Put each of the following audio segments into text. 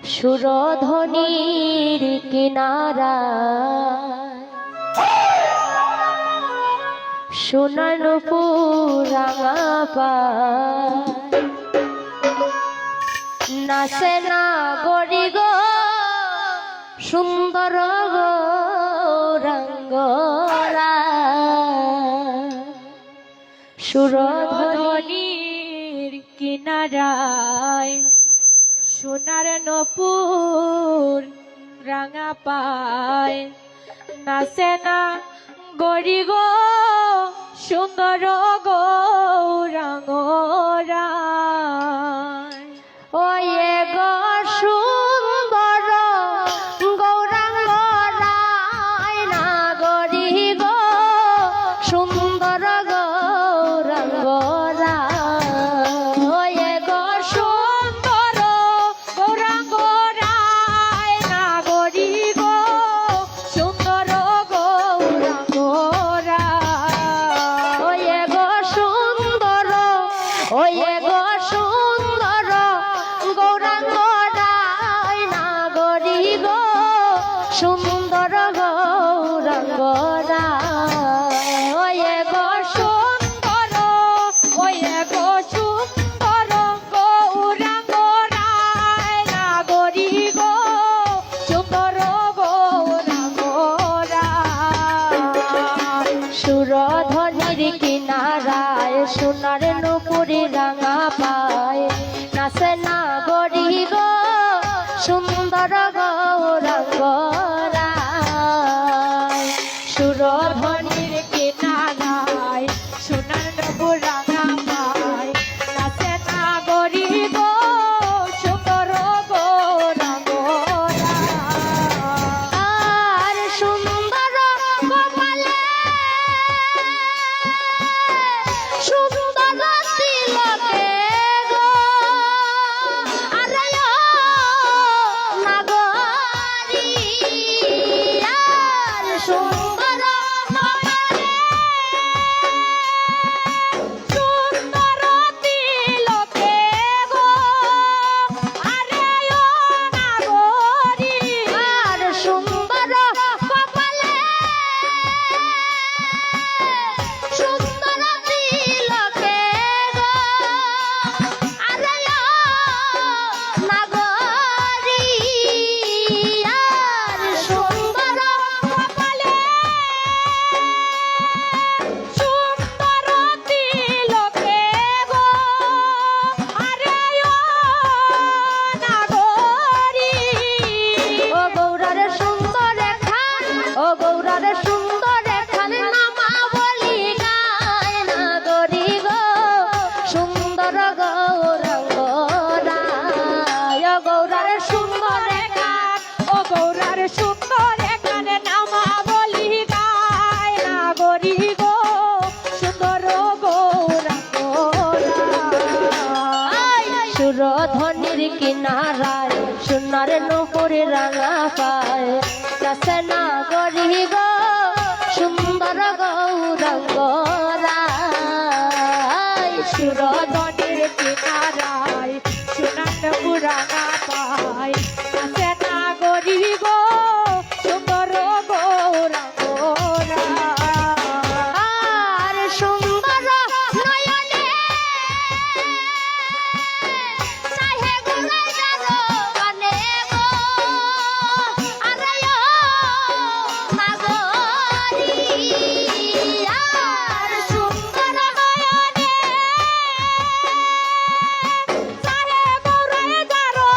সুরধ্বনির কিনারা সোনার পুরাঙা পায় নাচে না গরি গো সুন্দর গৌরাঙ্গরা সুরধ্বনির কিনারায় সোনার নপুর রাঙা পায় নাচে না গরি গো সুন্দর গৌরাঙ্গরা ওয়ে গো সুন্দর গৌরাঙ্গরায় না গরি গো সুন্দর গৌরাঙ্গরা ওয়ে গো সুন্দর গৌরাঙ্গরায় না গরি গো সুন্দর গৌরাঙ্গরা ওয়ে গো সুন্দর ওয়ে গো সুন্দর গৌরাঙ্গরায় না গরি গো সুন্দর গৌরাঙ্গরা ওয়ে গো সুন্দর ওয়ে গো সুন্দর গৌরাঙ্গরায় না গরি গো সুন্দর গৌরাঙ্গরা সুরধ্বনির কিনারায় সোনার নুপুরি রাঙা পায় নাচে না গরি গো সুন্দর গৌরাঙ্গরা সুরধ্বনির কিনারায় সোনার নুপুর রাঙা পায় নাচে না গরি গো সুন্দর গৌরাঙ্গরা আর সুন্দর কপালে সুন্দর তিলকে গো আরে নাগরি আর সুন্দর কপালে সুন্দর তিলকে গো আরে নাগরি আর সুন্দর কপালে সুন্দর তিলকে গো আরে নাগরি আর সুন্দর কপালে সুন্দর তিলকে গো আরে নাগরি ও গৌরার সুন্দর এখান ও গৌরার সুন্দর এখান নামা বলি গায় না গরি গো সুন্দর গৌরাঙ্গরা ও গৌরার সুন্দর এখান ও গৌরার সুন্দর এখান নামা বলি গায় না গরি গো সুন্দর গৌরাঙ্গরা সুরধ্বনির কিনারায় সোনার নুপুরে রাঙা পায় নাচে না গরি গো সুন্দর গৌরাঙ্গরা সুরধ্বনির কিনারায় সোনার নুপুর রাঙা পায় নাচে না গরি গো সুন্দর গৌরাঙ্গরা আর সুন্দর নয়নে চাহে গুলাই যারো গানে গো আরে নাগরি আর সুন্দর নয়নে চাহে গুলাই যারো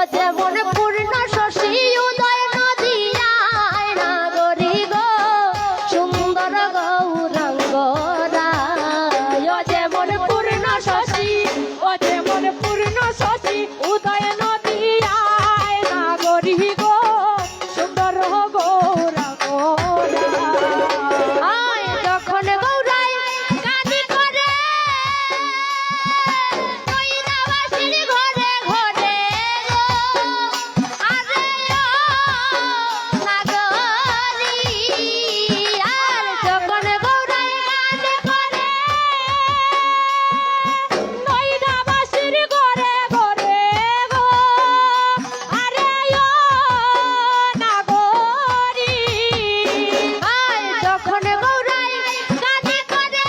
যেমন পূর্ণ শশী উদয় নদিয়ায় নাগরী গো সুন্দর গৌরাঙ্গ রায় ও যেমন পূর্ণ শশী ও যেমন পূর্ণ শশী উদয় নদিয়ায় নাগরী গো সুন্দর গৌরাঙ্গ রায় যখন গৌরাই কাঁদি করে নৈনাবাসীর ঘরে ঘরে গো আরে ও নাগরী আর যখন গৌরাই কাঁদি করে নৈনাবাসীর ঘরে ঘরে গো আরে ও নাগরী আর যখন গৌরাই কাঁদি করে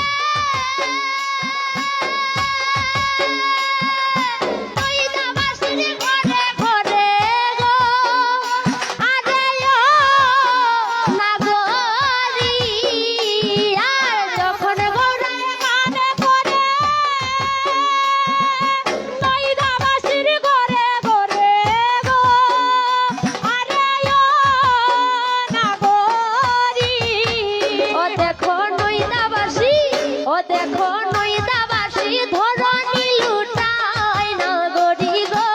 নৈনাবাসীর ঘরে ঘরে গো আরে ও নাগরী আর যখন গৌরাই কাঁদে করে নৈনাবাসীর ঘরে ঘরে গো আরে ও নাগরী ও দেখো নৈনাবাসী ও দেখো নৈনাবাসী ধরণী লুটায় নাগরী গো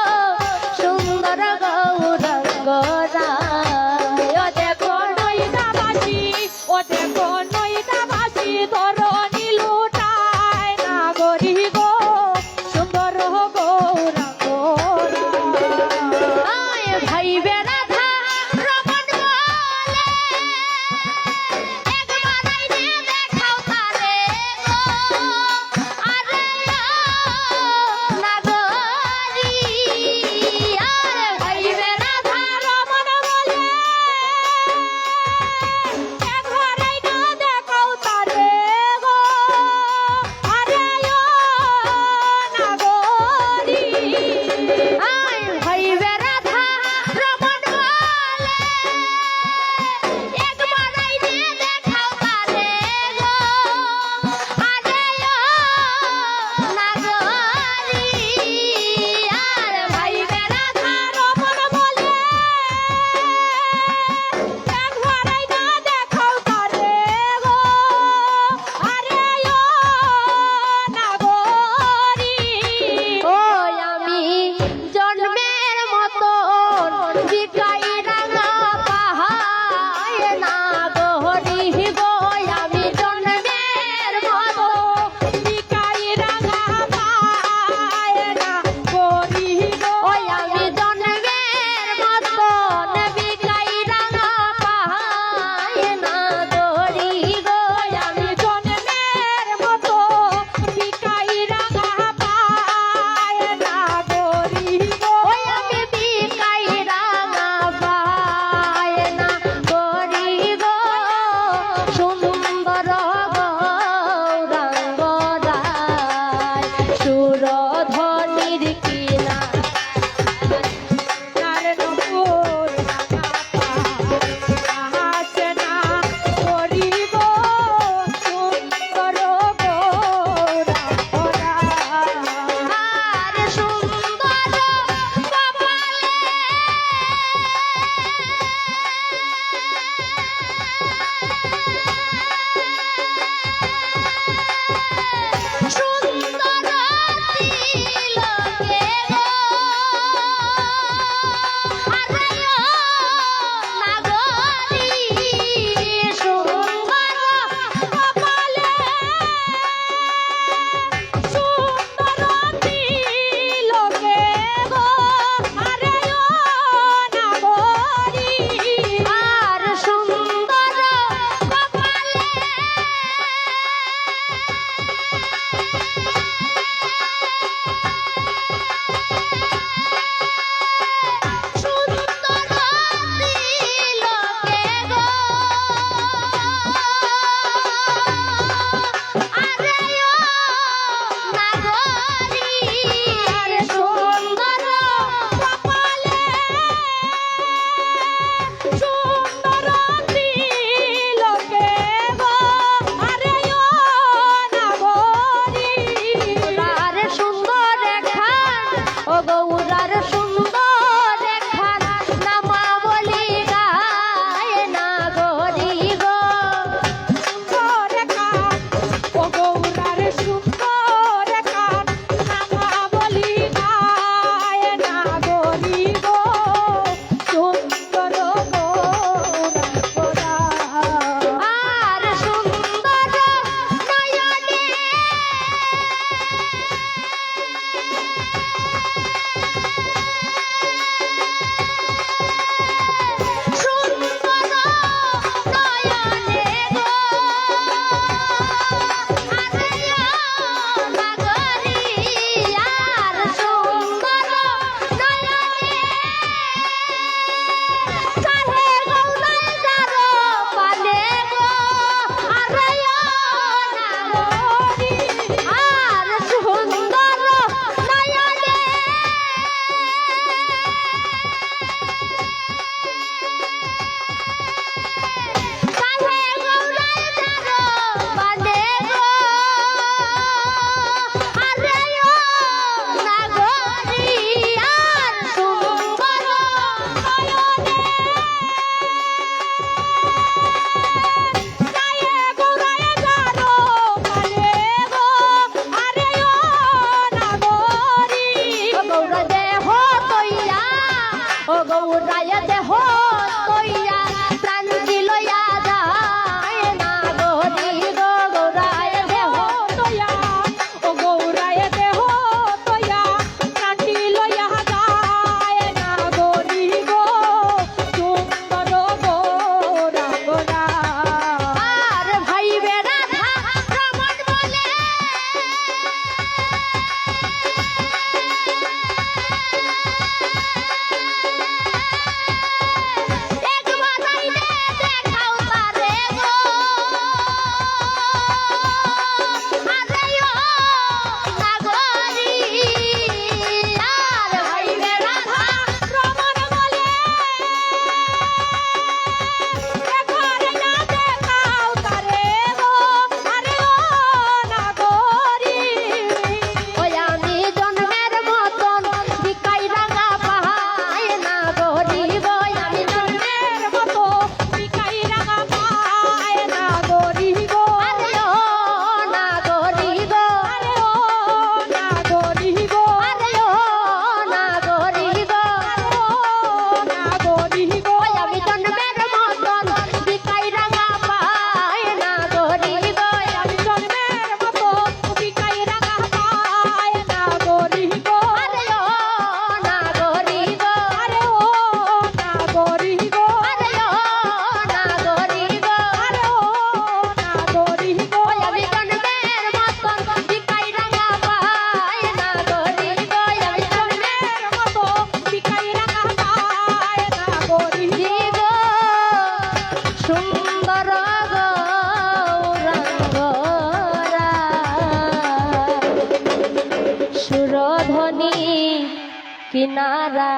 সুন্দর গৌরাঙ্গ রায় ও দেখো নৈনাবাসী ও দেখো নৈনাবাসী ধরণী লুটায় নাগরী গো সুন্দর গৌরাঙ্গ রায় ভাই বেরাধা রমণ বলে একবার আইনে দেখাও তারে গো আরে ও নাগরী আর ভাই বেরাধা রমণ বলে একবার আইনে দেখাও তারে গো আরে ও নাগরী আয় ভাই বেরাধা রমণ বলে একবার আইনে দেখাও তারে গো আরে ও নাগরী আর ভাই বেরাধা রমণ বলে একবার আইনে দেখাও তারে গো আরে ও নাগরী ও আমি জন্মের মতন বিকাই রাঙা পাহায় নাগরী গো আমি জন্মের মতো বিকাই রাঙা পাহায় নাগরী গো আমি জন্মের মতন বিকাই রাঙা পাহায় নাগরী গো আমি জন্মের মতো বিকাই রাঙা পাহায় নাগরী গো আমি বিকাই রাঙা পাহায় নাগরী গো সুন্দর গৌরাঙ্গ রায় সুরধনির কিনা নার নপুর আছে না করিব সুন্দর গৌরাঙ্গ রায় আর সুন্দর কপালে সুন্দর তিলকে গো আরে ও নাগরী সুন্দর কপালে সুন্দর তিলকে গো আরে ও নাগরী আর সুন্দর কপালে ও গৌরার সুন্দর দেহ তৈয়া প্রাণ লইয়া যায় না গরি গো গৌরায় দেহ তয়া ও গৌরায় দেহ তয়া প্রাণটি লইয়া যায় না গরি গো সুন্দর গৌরাঙ্গনা আর ভাই বেড়াধা রমণ বলে একবার আইলে দেখাও তারে গো আরেও নাগরি আর ভাই বেড়াধা রমণ বলে একবার না দেখাও তারে গো আরে ও নাগরি ওই আমি জন্মের মতন বিকাই রাঙা পাহায় না গরি গো আমি জন্মের মতো বিকাই রাঙা পায় না গরি গো আরে ও না গরি গো আরে ও নাগরি গো আরে ও না গরি গো নাগরি গো ওই আমি জন্মের মতন বিকাই রাঙা পায় না গরি গো আমি জন্মের মতো বিকাই রাঙা পায় না গরি গো আরে ও না গরি গো আরে ও নাগরি গো আরে ও না গরি গো আরে ও নাগরি গো ওই আমি জন্মের মতন বিকাই রাঙা পায় না গরি গো আমি জন্মের মতো বিকাই রাঙা পায় না গরি গো গো সুন্দর গৌরাঙ্গরা সুরধ্বনি কিনারা